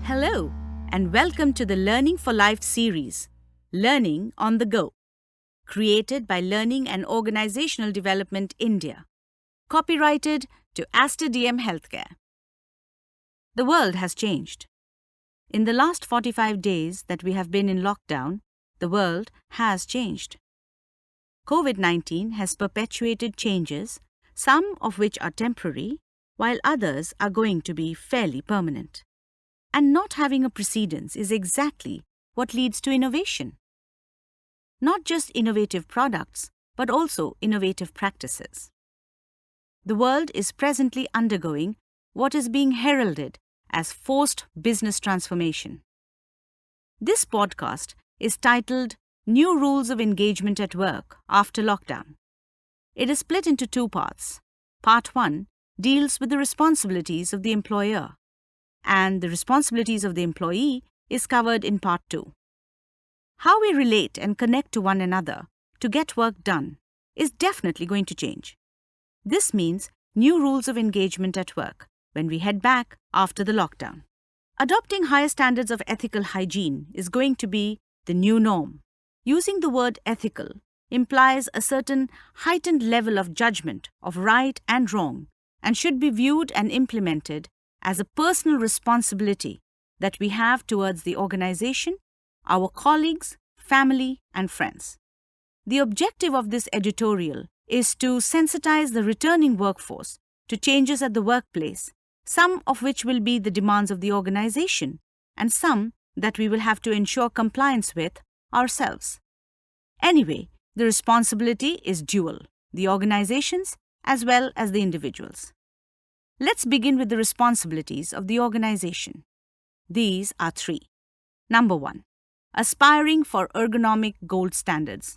Hello, and welcome to the Learning for Life series, Learning on the Go, created by Learning and Organizational Development India, copyrighted to Aster Healthcare. The world has changed. In the last 45 days that we have been in lockdown, the world has changed. COVID-19 has perpetuated changes, some of which are temporary, while others are going to be fairly permanent. And not having a precedence is exactly what leads to innovation. Not just innovative products, but also innovative practices. The world is presently undergoing what is being heralded as forced business transformation. This podcast is titled New Rules of Engagement at Work After Lockdown. It is split into two parts. Part 1 deals with the responsibilities of the employer, and the responsibilities of the employee is covered in Part 2. How we relate and connect to one another to get work done is definitely going to change. This means new rules of engagement at work when we head back after the lockdown. Adopting higher standards of ethical hygiene is going to be the new norm. Using the word ethical implies a certain heightened level of judgment of right and wrong and should be viewed and implemented as a personal responsibility that we have towards the organization, our colleagues, family, and friends. The objective of this editorial is to sensitize the returning workforce to changes at the workplace, some of which will be the demands of the organization, and some that we will have to ensure compliance with ourselves. Anyway, the responsibility is dual, the organizations as well as the individuals. Let's begin with the responsibilities of the organization. These are 3. Number 1. Aspiring for ergonomic gold standards.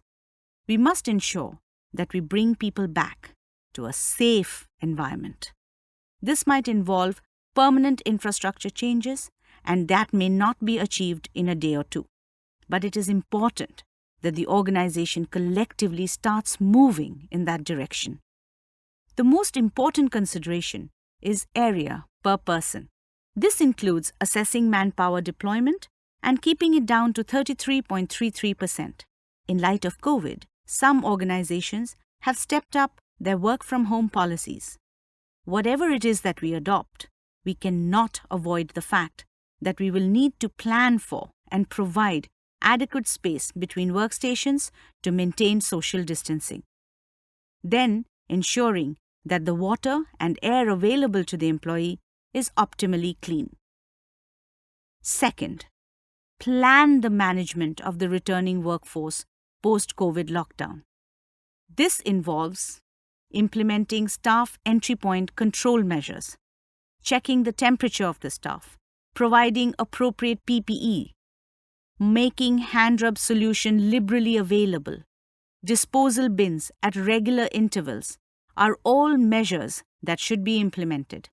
We must ensure that we bring people back to a safe environment. This might involve permanent infrastructure changes, and that may not be achieved in a day or two. But it is important that the organization collectively starts moving in that direction. The most important consideration is area per person. This includes assessing manpower deployment and keeping it down to 33.33%. In light of COVID, some organizations have stepped up their work-from-home policies. Whatever it is that we adopt, we cannot avoid the fact that we will need to plan for and provide adequate space between workstations to maintain social distancing. Then, ensuring that the water and air available to the employee is optimally clean. Second, plan the management of the returning workforce post-COVID lockdown. This involves implementing staff entry point control measures, checking the temperature of the staff, providing appropriate PPE, making hand-rub solution liberally available, disposal bins at regular intervals are all measures that should be implemented.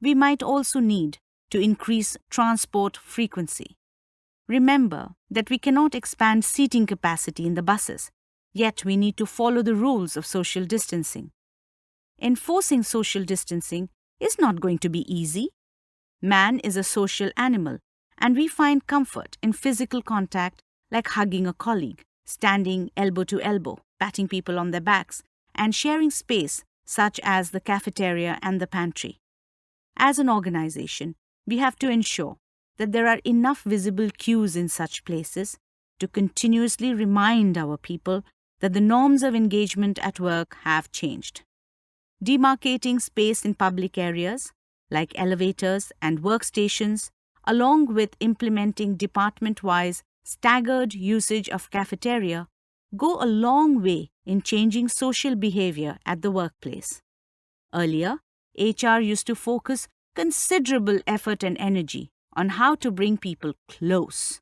We might also need to increase transport frequency. Remember that we cannot expand seating capacity in the buses, yet we need to follow the rules of social distancing. Enforcing social distancing is not going to be easy. Man is a social animal, and we find comfort in physical contact like hugging a colleague, standing elbow to elbow, patting people on their backs, and sharing space such as the cafeteria and the pantry. As an organization, we have to ensure that there are enough visible cues in such places to continuously remind our people that the norms of engagement at work have changed. Demarcating space in public areas, like elevators and workstations, along with implementing department-wise staggered usage of cafeteria, go a long way in changing social behavior at the workplace. Earlier, HR used to focus considerable effort and energy on how to bring people close.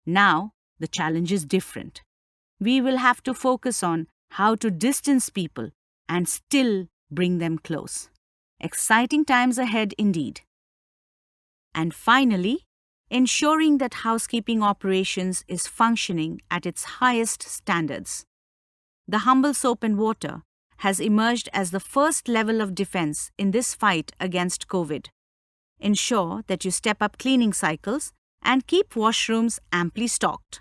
Now, the challenge is different. We will have to focus on how to distance people and still bring them close. Exciting times ahead indeed. And finally, ensuring that housekeeping operations is functioning at its highest standards. The humble soap and water has emerged as the first level of defense in this fight against COVID. Ensure that you step up cleaning cycles and keep washrooms amply stocked.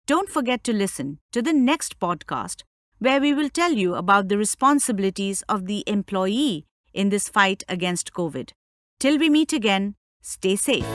Don't forget to listen to the next podcast, where we will tell you about the responsibilities of the employee in this fight against COVID. Till we meet again, stay safe.